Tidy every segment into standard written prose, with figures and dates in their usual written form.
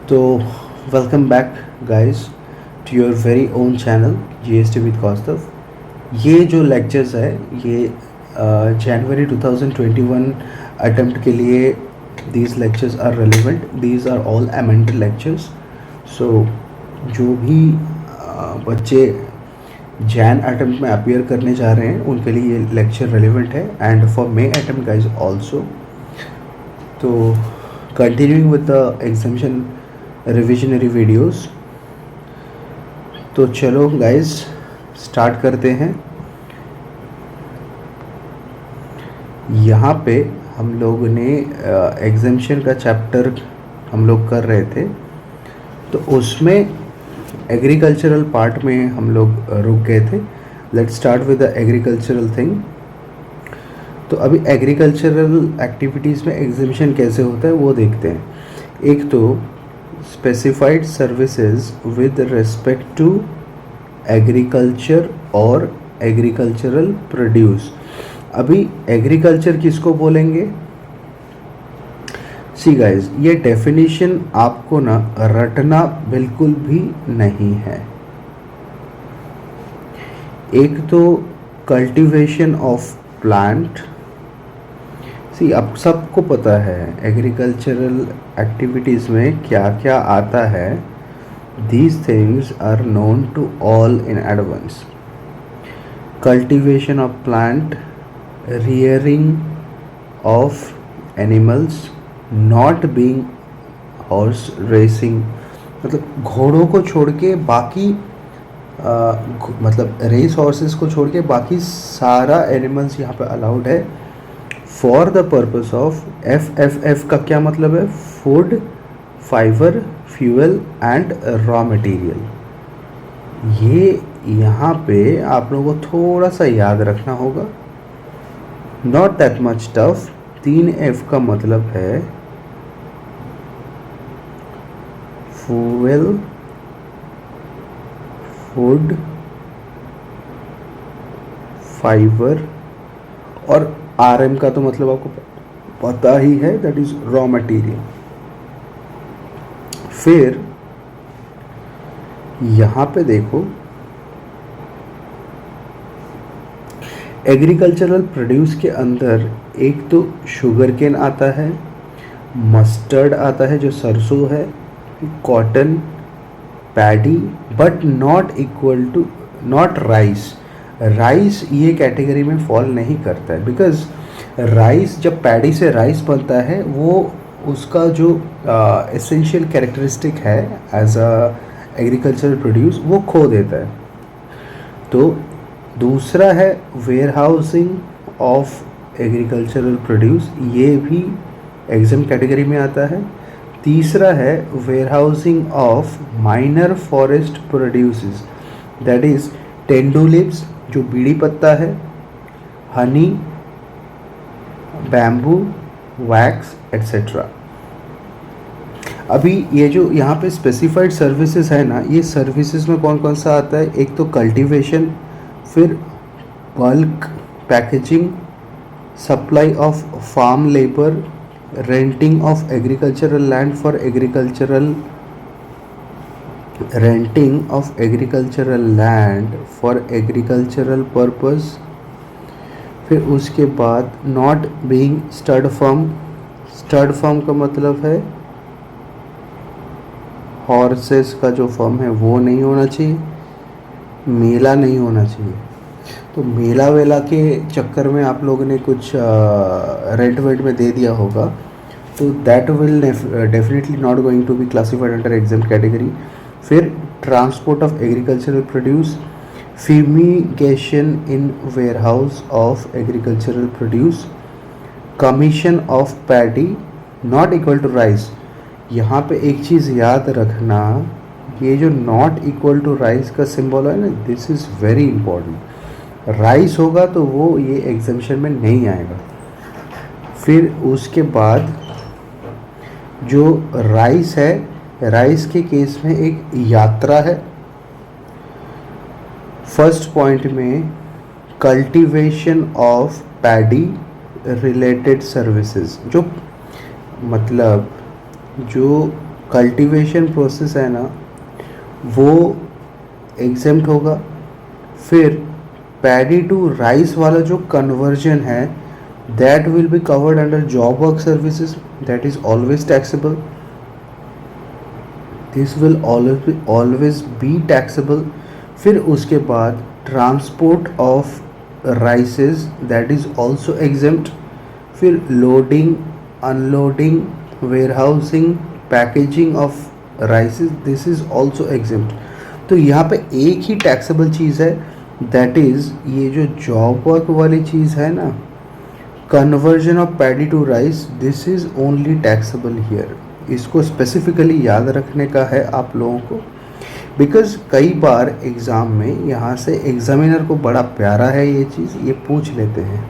तो welcome back guys to your very own channel GST with Kaustav. ये जो lectures है ये जनवरी 2021 अटेम्प्ट के लिए these lectures are relevant. These are all amended lectures. So जो भी बच्चे जैन अटेम्प्ट में अपीयर करने जा रहे हैं उनके लिए ये लेक्चर रेलिवेंट है and for May attempt guys also. तो continuing with the examination revisionary videos. तो चलो गाइस स्टार्ट करते हैं। यहाँ पे हम लोग ने एग्जामिनेशन का चैप्टर हम लोग कर रहे थे, तो उसमें एग्रीकल्चरल पार्ट में हम लोग रुक गए थे। Let's start with the agricultural thing. तो अभी एग्रीकल्चरल एक्टिविटीज़ में एग्जामिनेशन कैसे होता है वो देखते हैं। एक तो specified services with respect to agriculture और एग्रीकल्चरल प्रोड्यूस। अभी एग्रीकल्चर किसको बोलेंगे? सी गाइज, ये डेफिनेशन आपको ना रटना बिल्कुल भी नहीं है। एक तो कल्टीवेशन ऑफ प्लांट। सी अब सबको पता है एग्रीकल्चरल एक्टिविटीज़ में क्या क्या आता है। These things are known to all in advance. Cultivation of plant, rearing of animals, not being horse racing, मतलब घोड़ों को छोड़ के बाकी मतलब रेस हॉर्सेस को छोड़ के बाकी सारा एनिमल्स यहाँ पे अलाउड है for the purpose of F का क्या मतलब है? Food, fibre, fuel and raw material. ये यहाँ पे आप लोगों को थोड़ा सा याद रखना होगा, not that much tough. 3F का मतलब है फ्यूल, फूड, फाइबर और RM का तो मतलब आपको पता ही है, दैट इज रॉ मटेरियल। फिर यहाँ पे देखो एग्रीकल्चरल प्रोड्यूस के अंदर एक तो शुगर केन आता है, मस्टर्ड आता है जो सरसों है, cotton, paddy, but not equal to not rice. Rice ये कैटेगरी में फॉल नहीं करता है, बिकॉज राइस जब पैडी से राइस बनता है वो उसका जो एसेंशियल कैरेक्टरिस्टिक है एज अ एग्रीकल्चरल प्रोड्यूस वो खो देता है। तो दूसरा है warehousing of agricultural produce, ये भी एग्जाम कैटेगरी में आता है। तीसरा है warehousing of minor forest produces, that is टेंडुलिप्स जो बीड़ी पत्ता है, हनी, बैम्बू, वैक्स एट्सेट्रा। अभी ये जो यहाँ पे स्पेसिफाइड सर्विसेज है ना, ये सर्विसेज में कौन कौन सा आता है? एक तो कल्टीवेशन, फिर bulk packaging, supply of farm labour, renting of agricultural land for agricultural renting of agricultural land for agricultural purpose. फिर उसके बाद not being stud farm. Stud farm का मतलब है हॉर्सेस का जो फर्म है वो नहीं होना चाहिए, मेला नहीं होना चाहिए। तो मेला वेला के चक्कर में आप लोगों ने कुछ रेंट वेंट में दे दिया होगा, तो that will definitely not going to be classified under exempt category. फिर transport of agricultural produce, fumigation in warehouse of agricultural produce, commission of paddy not equal to rice। यहाँ पे एक चीज़ याद रखना, ये जो नॉट इक्वल टू राइस का symbol है ना, this is very important. Rice होगा तो वो ये एग्जामिनेशन में नहीं आएगा। फिर उसके बाद जो राइस है, राइस के केस में एक यात्रा है। फर्स्ट पॉइंट में cultivation of paddy related services, जो मतलब जो कल्टीवेशन प्रोसेस है ना वो एग्जेम्प्ट होगा। फिर पैडी टू राइस वाला जो कन्वर्जन है that will be covered under job work services, that is always taxable, this will always be taxable. फिर उसके बाद transport of rices that is also exempt. फिर loading, unloading, warehousing, packaging of rices this is also exempt. तो यहाँ पे एक ही taxable चीज़ है, that is ये जो जॉब वर्क वाली चीज़ है ना, conversion of paddy to rice, this is only taxable here. इसको स्पेसिफिकली याद रखने का है आप लोगों को, बिकॉज कई बार एग्ज़ाम में यहाँ से एग्जामिनर को बड़ा प्यारा है ये चीज़, ये पूछ लेते हैं।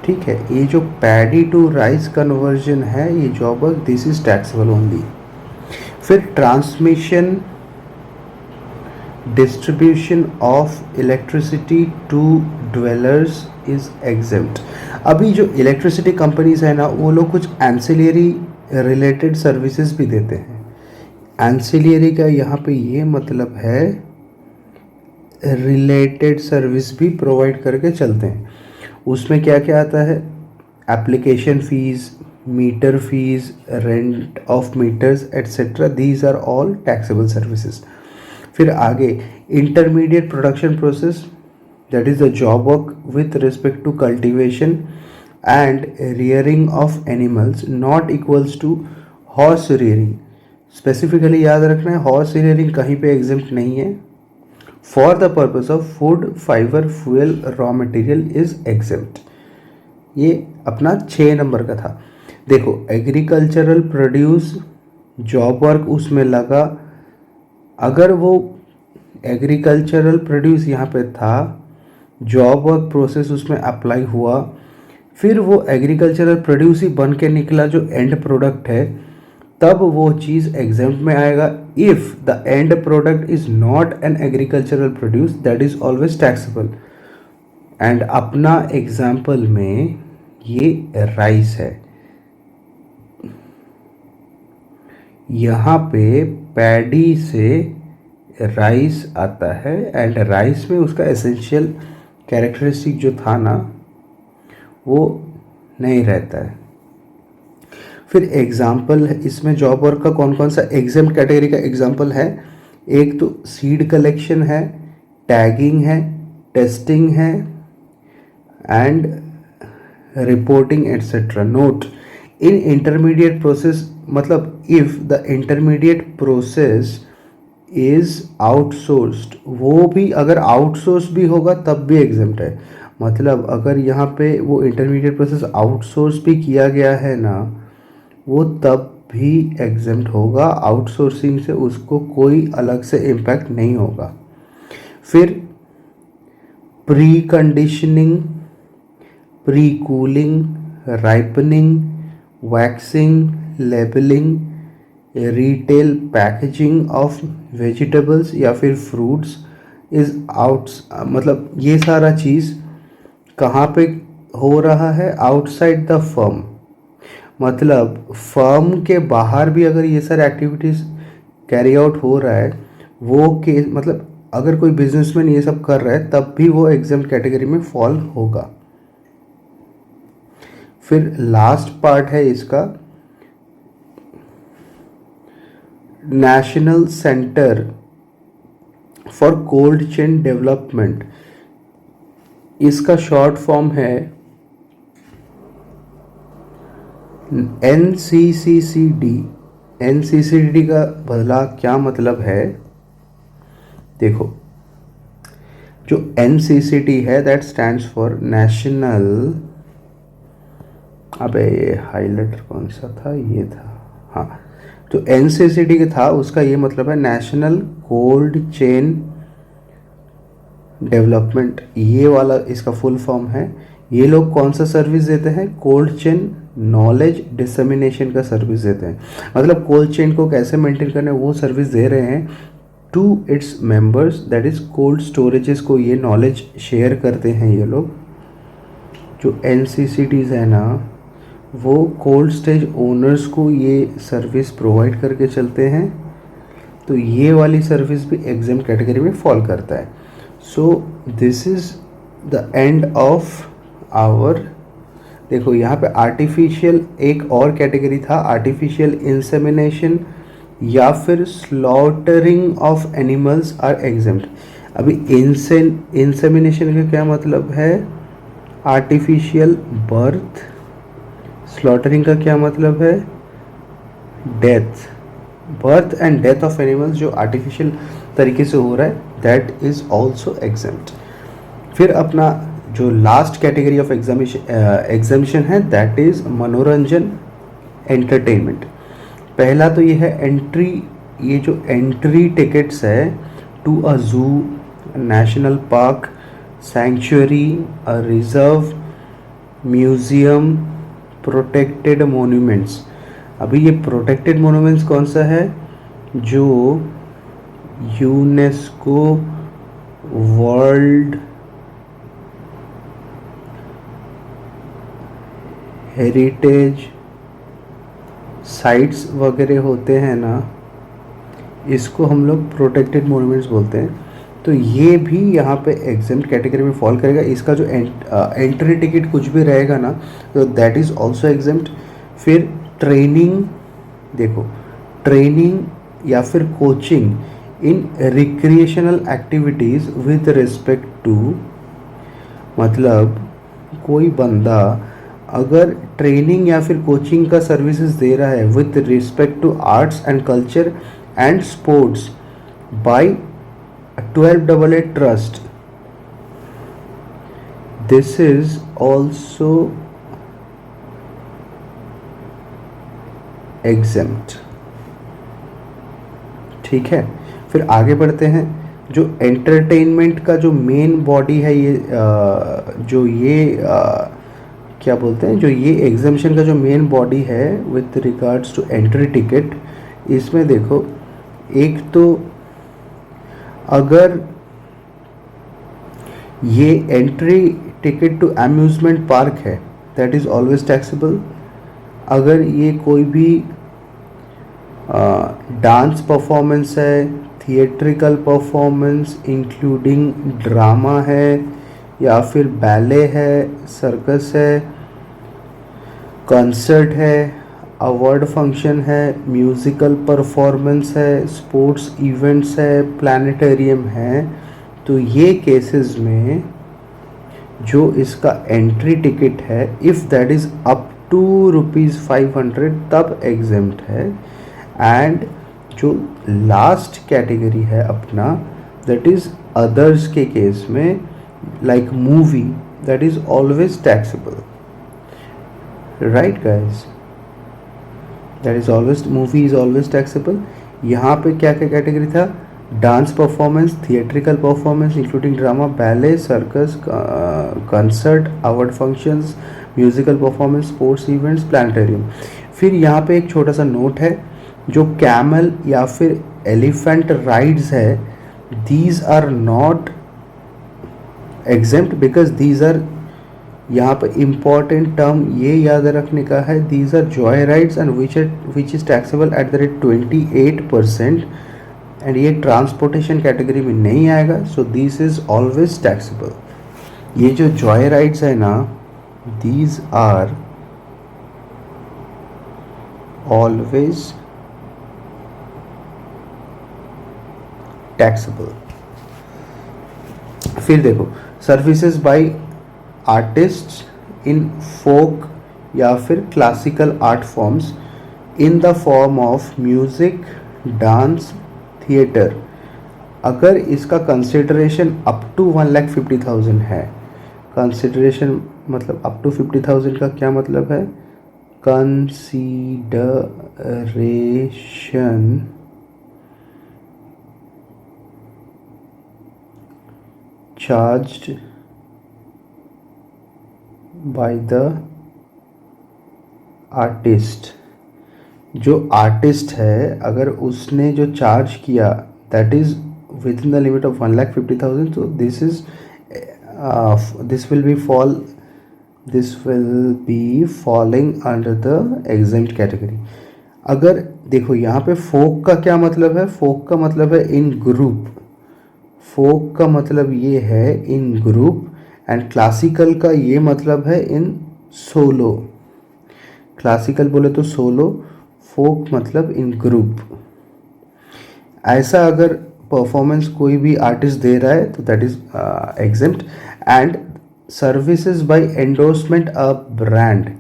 ठीक है, ये जो पैडी टू राइस कन्वर्जन है ये job work, this is taxable only. फिर transmission, distribution of electricity to dwellers is exempt. अभी जो इलेक्ट्रिसिटी कंपनीज है ना वो लोग कुछ एंसिलियरी रिलेटेड सर्विसेज भी देते हैं। एंसिलियरी का यहाँ पे ये मतलब है रिलेटेड सर्विस भी प्रोवाइड करके चलते हैं। उसमें क्या क्या आता है, application fees, meter fees, rent of meters etcetera, these are all taxable services. फिर आगे intermediate production process, that is the job work with respect to cultivation and rearing of animals not equals to horse rearing. Specifically याद रखना है horse rearing कहीं पे exempt नहीं है। For the purpose of food, fibre, fuel, raw material is exempt. ये अपना 6 number का था। देखो एग्रीकल्चरल प्रोड्यूस, जॉब वर्क उसमें लगा, अगर वो एग्रीकल्चरल प्रोड्यूस यहाँ पे था, जॉब वर्क प्रोसेस उसमें अप्लाई हुआ, फिर वो एग्रीकल्चरल प्रोड्यूस ही बन के निकला जो एंड प्रोडक्ट है, तब वो चीज़ एग्जाम्प्ट में आएगा। If the end product is not an agricultural produce that is always taxable. And अपना एग्जाम्पल में ये राइस है, यहाँ पे पैडी से राइस आता है एंड राइस में उसका एसेंशियल कैरेक्टरिस्टिक जो था ना वो नहीं रहता है। फिर एग्जाम्पल इसमें जॉब वर्क का कौन कौन सा एग्जाम कैटेगरी का एग्जाम्पल है, एक तो सीड कलेक्शन है, टैगिंग है, टेस्टिंग है and reporting etcetera. Note in intermediate process, मतलब if the intermediate process is outsourced, वो भी अगर आउटसोर्स भी होगा तब भी एग्जेम्प्ट है। मतलब अगर यहाँ पे वो इंटरमीडिएट प्रोसेस आउटसोर्स भी किया गया है ना वो तब भी एग्जेम्प्ट होगा, आउटसोर्सिंग से उसको कोई अलग से इम्पैक्ट नहीं होगा। फिर pre conditioning, pre cooling, ripening, waxing, labelling, retail packaging of vegetables या फिर फ्रूट्स इज आउट्स, मतलब ये सारा चीज़ कहाँ पे हो रहा है, आउटसाइड द फर्म। मतलब फर्म के बाहर भी अगर ये सारे एक्टिविटीज़ कैरी आउट हो रहा है वो के मतलब अगर कोई बिजनेसमैन ये सब कर रहा है तब भी वो एग्जाम्प्ट कैटेगरी में फॉल होगा। फिर लास्ट पार्ट है इसका, national centre for cold chain development, इसका शॉर्ट फॉर्म है NCCCD। NCCD का भला क्या मतलब है, देखो जो NCCD है दैट स्टैंड्स फॉर नेशनल, अबे ये हाईलाइटर कौन सा था, ये था, हाँ, जो NCCD का था उसका ये मतलब है नेशनल कोल्ड चेन डेवलपमेंट, ये वाला इसका फुल फॉर्म है। ये लोग कौन सा सर्विस देते हैं, कोल्ड चेन नॉलेज डिसमिनेशन का सर्विस देते हैं। मतलब कोल्ड चेन को कैसे मेंटेन करना है वो सर्विस दे रहे हैं to its members, that is cold storages को ये नॉलेज शेयर करते हैं ये लोग। जो NCCDs है ना वो कोल्ड स्टेज ओनर्स को ये सर्विस प्रोवाइड करके चलते हैं, तो ये वाली सर्विस भी एग्जाम कैटेगरी में फॉल करता है। So this is the end of our. देखो यहाँ पे आर्टिफिशियल एक और कैटेगरी था, आर्टिफिशियल इंसेमिनेशन या फिर slaughtering of animals are exempt. अभी इंसेमिनेशन का क्या मतलब है? Artificial birth. स्लॉटरिंग का क्या मतलब है? Death. Birth and death of animals जो आर्टिफिशियल तरीके से हो रहा है, दैट इज ऑल्सो एग्जाम्प्ट। फिर अपना जो लास्ट कैटेगरी ऑफ एग्जामिशन है, दैट इज मनोरंजन एंटरटेनमेंट। पहला तो ये है एंट्री, ये जो एंट्री टिकट्स है टू अ जू, national park, sanctuary, a reserve, museum, protected monuments. अभी ये प्रोटेक्टेड मोन्यूमेंट्स कौन सा है? जो यूनेस्को वर्ल्ड हेरिटेज साइट्स वगैरह होते हैं ना, इसको हम लोग प्रोटेक्टेड मोन्यूमेंट्स बोलते हैं। तो ये भी यहाँ पे एग्जाम्प्ट कैटेगरी में फॉल करेगा। इसका जो एंट्री टिकट कुछ भी रहेगा ना, तो दैट इज़ ऑल्सो एग्जाम्प्ट। फिर ट्रेनिंग, देखो ट्रेनिंग या फिर coaching in recreational activities with respect to, मतलब कोई बंदा अगर ट्रेनिंग या फिर कोचिंग का सर्विसेज दे रहा है with respect to arts and culture and sports by 1288 trust, this is also exempt. ठीक है, फिर आगे बढ़ते हैं। जो एंटरटेनमेंट का जो मेन बॉडी है, ये जो ये क्या बोलते हैं, जो ये एग्जामिशन का जो मेन बॉडी है with regards to entry ticket, इसमें देखो एक तो अगर ये entry ticket to amusement park है, दैट इज़ ऑलवेज टैक्सेबल। अगर ये कोई भी डांस परफॉर्मेंस है, थिएट्रिकल परफॉर्मेंस इंक्लूडिंग ड्रामा है, या फिर बैले है, सर्कस है, कंसर्ट है, अवार्ड फंक्शन है, म्यूज़िकल परफॉर्मेंस है, स्पोर्ट्स इवेंट्स है, प्लानिटेरियम है, तो ये केसेस में जो इसका एंट्री टिकट है, if that is up to ₹500 तब एग्जेम्प्ट है। एंड जो लास्ट कैटेगरी है अपना, दैट इज़ अदर्स के केस में, like movie, that is always taxable, right guys, that is always, movie is always taxable. यहाँ पे क्या क्या कैटेगरी था? Dance performance, theatrical performance including drama, ballet, circus, concert, award functions, musical performance, sports events, planetarium. फिर यहाँ पे एक छोटा सा नोट है, जो कैमल या फिर एलिफेंट राइड्स है, these are not exempt because these are, यहाँ पे इम्पॉर्टेंट टर्म ये याद रखने का है, these are joy rides and which is taxable at the rate 28%, and ये ट्रांसपोर्टेशन कैटेगरी में नहीं आएगा, so this is always taxable. ये जो जॉय राइड्स है ना, दीज आर ऑलवेज टैक्सेबल। फिर देखो सर्विसेज बाय आर्टिस्ट्स इन फोक या फिर classical art forms in the form of music, dance, theatre, अगर इसका कंसिडरेशन अप टू 1,50,000 है, कंसिडरेशन मतलब अप टू 50,000 का क्या मतलब है? Consideration charged by the artist. जो आर्टिस्ट है अगर उसने जो चार्ज किया that is with in the limit of 1,50,000, तो this will be fall this will be falling under the exempt category. अगर देखो यहाँ पे फोक का क्या मतलब है, फोक का मतलब है इन ग्रुप, फोक का मतलब ये है इन ग्रुप, एंड क्लासिकल का ये मतलब है इन सोलो। क्लासिकल बोले तो सोलो, फोक मतलब इन ग्रुप। ऐसा अगर परफॉर्मेंस कोई भी आर्टिस्ट दे रहा है तो that is exempt. And services by endorsement a brand,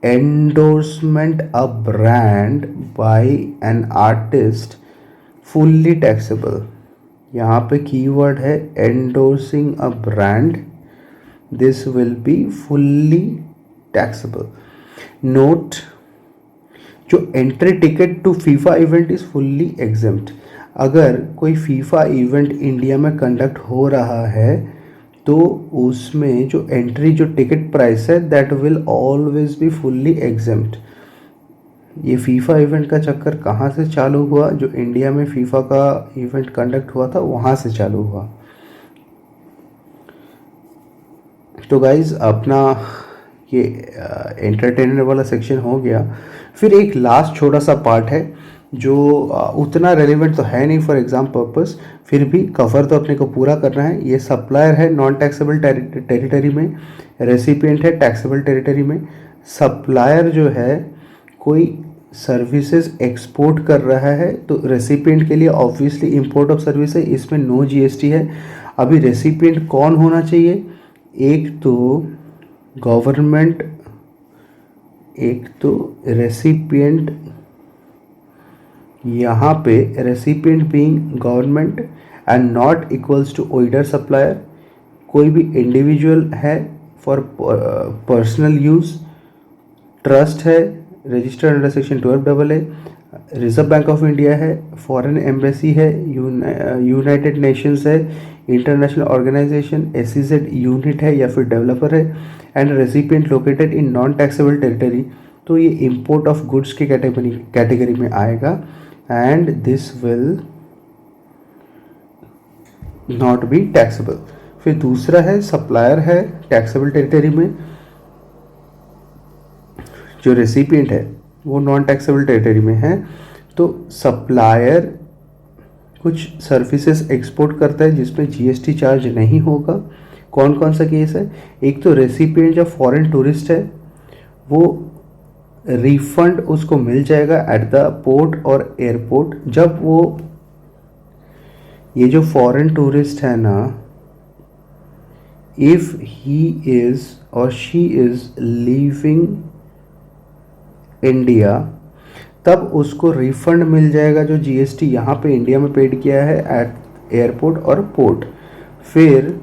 endorsement a brand by an artist fully taxable। यहाँ पे कीवर्ड है endorsing a brand, this will be fully taxable। note, जो entry ticket to FIFA event is fully exempt. अगर कोई FIFA event India में conduct हो रहा है तो उसमें जो एंट्री जो टिकट प्राइस है that will always be fully exempt. ये फीफा इवेंट का चक्कर कहाँ से चालू हुआ, जो इंडिया में फीफा का इवेंट कंडक्ट हुआ था वहाँ से चालू हुआ। तो गाइज अपना ये एंटरटेनमेंट वाला सेक्शन हो गया। फिर एक लास्ट छोटा सा पार्ट है जो उतना रेलिवेंट तो है नहीं फॉर एग्जाम पर्पस, फिर भी कवर तो अपने को पूरा करना है। ये सप्लायर है नॉन टैक्सेबल टेरिटरी में, रेसिपिएंट है टैक्सेबल टेरिटरी में। सप्लायर जो है कोई सर्विसेज एक्सपोर्ट कर रहा है तो रेसिपिएंट के लिए ऑब्वियसली इंपोर्ट ऑफ सर्विस है, इसमें नो जीएसटी है। अभी रेसिपिएंट कौन होना चाहिए, एक तो गवर्नमेंट, एक तो रेसिपिएंट, यहाँ पे recipient being government and not equals to other supplier. कोई भी इंडिविजुअल है फॉर पर्सनल यूज़, ट्रस्ट है registered under section 12AA, reserve bank of India है, फॉरेन एम्बेसी है, यूनाइटेड नेशंस है, इंटरनेशनल ऑर्गेनाइजेशन, एसईजेड यूनिट है या फिर डेवलपर है, and recipient located in non taxable territory. तो ये इंपोर्ट ऑफ गुड्स के कैटेगरी में आएगा and this will not be taxable. फिर दूसरा है सप्लायर है टैक्सेबल टेरिटरी में, जो रेसिपिएंट है वो नॉन टैक्सेबल टेरिटरी में है। तो सप्लायर कुछ सर्विसेज एक्सपोर्ट करता है जिसमें जीएसटी चार्ज नहीं होगा। कौन कौन सा केस है, एक तो रेसिपिएंट जब फॉरेन टूरिस्ट है वो रिफंड उसको मिल जाएगा एट द पोर्ट और एयरपोर्ट। जब वो ये जो फॉरेन टूरिस्ट है ना, इफ ही इज और शी इज लीविंग इंडिया, तब उसको रिफंड मिल जाएगा जो जीएसटी यहाँ पे इंडिया में पेड किया है एट एयरपोर्ट और पोर्ट। फिर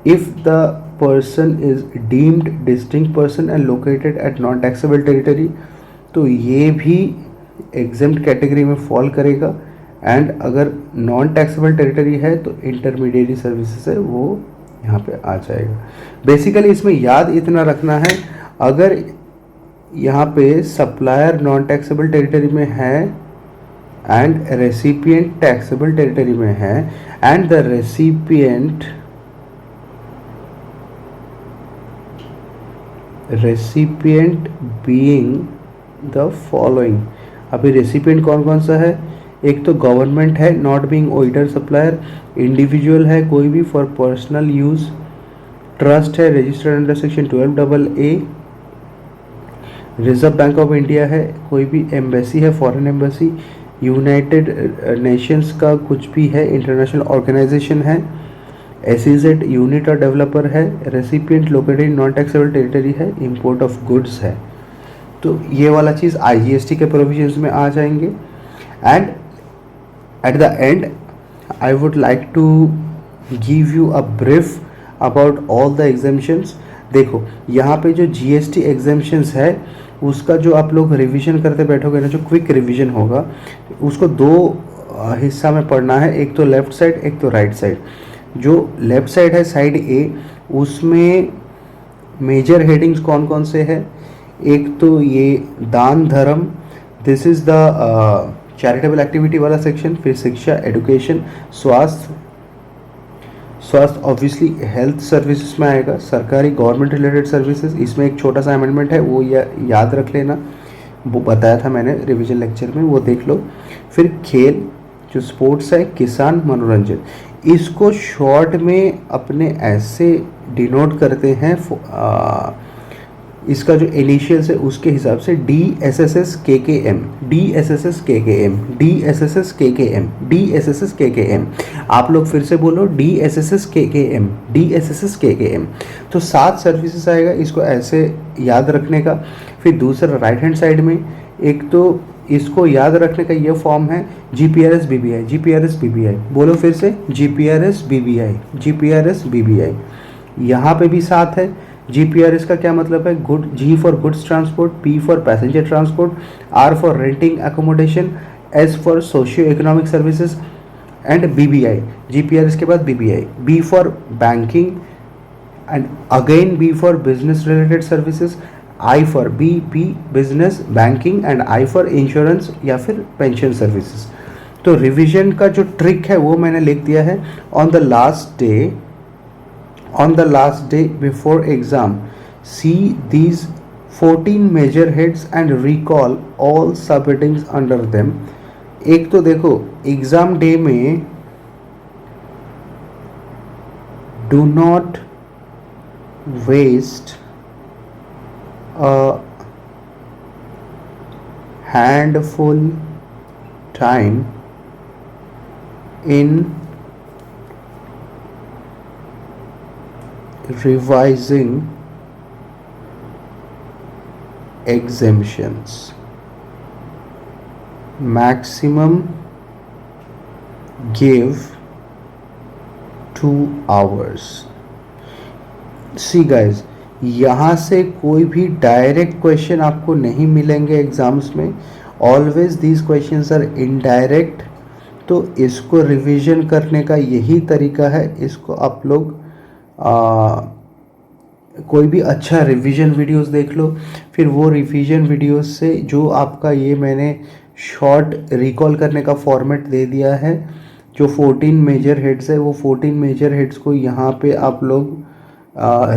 if the person is deemed distinct person and located at non taxable territory, तो ये भी एग्जेम्प्ट कैटेगरी में फॉल करेगा। एंड अगर नॉन टैक्सेबल टेरिटरी है तो इंटरमीडिएट सर्विसेज है वो यहाँ पे आ जाएगा। बेसिकली इसमें याद इतना रखना है, अगर यहाँ पे सप्लायर नॉन टैक्सेबल टेरिटरी में है एंड रेसिपिएंट टैक्सेबल टेरिटरी में है and the recipient being the following. अभी रेसिपिएंट कौन कौन सा है, एक तो गवर्नमेंट है नॉट बीइंग ओइडर सप्लायर, इंडिविजुअल है कोई भी फॉर पर्सनल यूज़, ट्रस्ट है registered under section 12AA, reserve bank of India है, कोई भी एम्बेसी है फॉरेन एम्बेसी, यूनाइटेड नेशंस का कुछ भी है इंटरनेशनल ऑर्गेनाइजेशन है, एसईजेड यूनिट और डेवलपर है, recipient located non taxable territory है, इंपोर्ट ऑफ गुड्स है। तो ये वाला चीज़ आईजीएसटी के प्रोविजंस में आ जाएंगे। And at the end I would like to give you a brief about all the exemptions. देखो यहाँ पे जो जीएसटी एग्जेम्पशंस है उसका जो आप लोग रिवीजन करते बैठोगे ना, जो क्विक रिवीजन होगा उसको दो हिस्सा में पढ़ना है, एक तो लेफ़्ट साइड एक तो राइट साइड। जो लेफ़्ट साइड है साइड ए, उसमें मेजर हेडिंग्स कौन कौन से हैं, एक तो ये दान धर्म, this is the charitable activity वाला सेक्शन। फिर शिक्षा एडुकेशन, स्वास्थ्य ऑब्वियसली हेल्थ सर्विसेज में आएगा, सरकारी गवर्नमेंट रिलेटेड सर्विसेज। इसमें एक छोटा सा अमेंडमेंट है, वो याद रख लेना, वो बताया था मैंने रिवीजन लेक्चर में, वो देख लो। फिर खेल जो स्पोर्ट्स है, किसान, मनोरंजन, इसको शॉर्ट में अपने ऐसे डिनोट करते हैं, इसका जो इनिशियल्स है उसके हिसाब से DSSS-KKM, DSSS-KKM, DSSS-KKM, DSSS-KKM। आप लोग फिर से बोलो DSSS-KKM, DSSS-KKM। तो 7 सर्विसेज आएगा, इसको ऐसे याद रखने का। फिर दूसरा राइट हैंड साइड में, एक तो इसको याद रखने का ये फॉर्म है GPRS BBI, GPRS BBI, बोलो फिर से GPRS BBI, GPRS BBI। यहाँ पे भी 7 है। GPRS का क्या मतलब है? Good, G for goods transport, P for passenger transport, R for renting accommodation, S for socio economic services and BBI, GPRS के बाद BBI, B for banking and again B for business related services, I for B business banking and I for insurance या फिर pension services. तो revision का जो trick है वो मैंने लिख दिया है। On the last day before exam, see these 14 major heads and recall all subheadings under them। एक तो देखो एग्जाम डे में do not waste a handful time in revising exemptions, maximum give 2 hours। See guys, यहाँ से कोई भी direct question आपको नहीं मिलेंगे एग्जाम्स में, always these questions are indirect. तो इसको रिवीजन करने का यही तरीका है। इसको आप लोग कोई भी अच्छा रिवीजन वीडियोस देख लो, फिर वो रिवीजन वीडियोस से जो आपका ये मैंने शॉर्ट रिकॉल करने का फॉर्मेट दे दिया है, जो 14 मेजर हेड्स है, वो 14 मेजर हेड्स को यहाँ पे आप लोग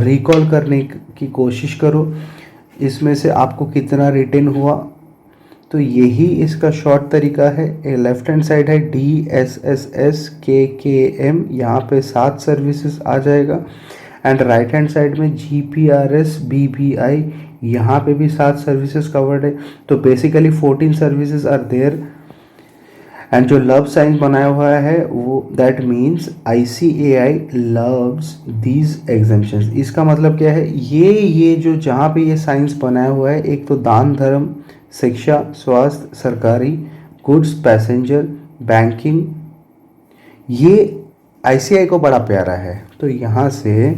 रिकॉल करने की कोशिश करो। इसमें से आपको कितना रिटेन हुआ, तो यही इसका शॉर्ट तरीका है। लेफ्ट हैंड साइड है DSSS-KKM, यहाँ पे 7 सर्विसेज आ जाएगा। एंड राइट हैंड साइड में GPRS BBI, यहाँ पे भी 7 सर्विसेज कवर्ड है। तो basically 14 services are there. And जो लव साइन बनाया हुआ है वो that means ICAI loves these exemptions. इसका मतलब क्या है? ये जो जहाँ पे ये साइंस बनाया हुआ है, एक तो दान धर्म, शिक्षा, स्वास्थ्य, सरकारी, गुड्स, पैसेंजर, बैंकिंग, ये ICAI को बड़ा प्यारा है। तो यहाँ से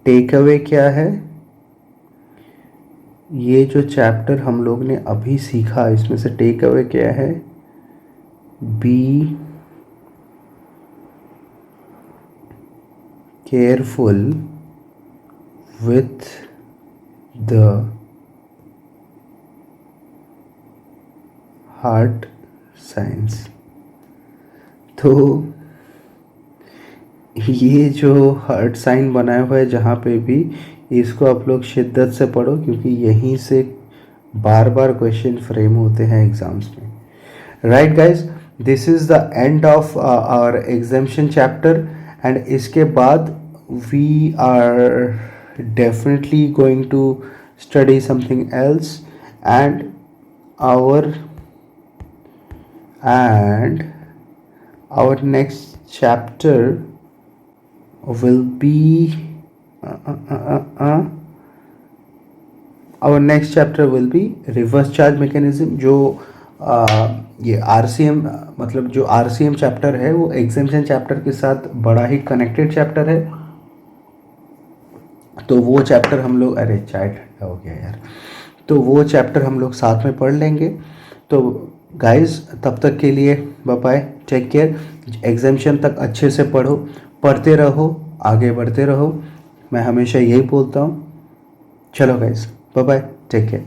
टेक अवे क्या है? ये जो चैप्टर हम लोग ने अभी सीखा, इसमें से टेक अवे क्या है? Be careful with the heart science. तो ये जो हार्ट साइन बनाया हुआ है जहाँ पे भी, इसको आप लोग शिद्दत से पढ़ो, क्योंकि यहीं से बार बार क्वेश्चन फ्रेम होते हैं एग्जाम्स में। Right guys, this is the end of our exemption chapter. And इसके बाद we are definitely going to study something else and our next chapter will be reverse charge mechanism। जो ये RCM मतलब जो RCM chapter है वो एग्जामिशन chapter के साथ बड़ा ही कनेक्टेड चैप्टर है। तो वो चैप्टर हम लोग, अरे चाय ठंडा हो गया यार, तो वो चैप्टर हम लोग साथ में पढ़ लेंगे। तो गाइस तब तक के लिए bye bye, take care. Exemption तक अच्छे से पढ़ो, पढ़ते रहो, आगे बढ़ते रहो। मैं हमेशा यही बोलता हूँ। चलो guys, bye bye, take care.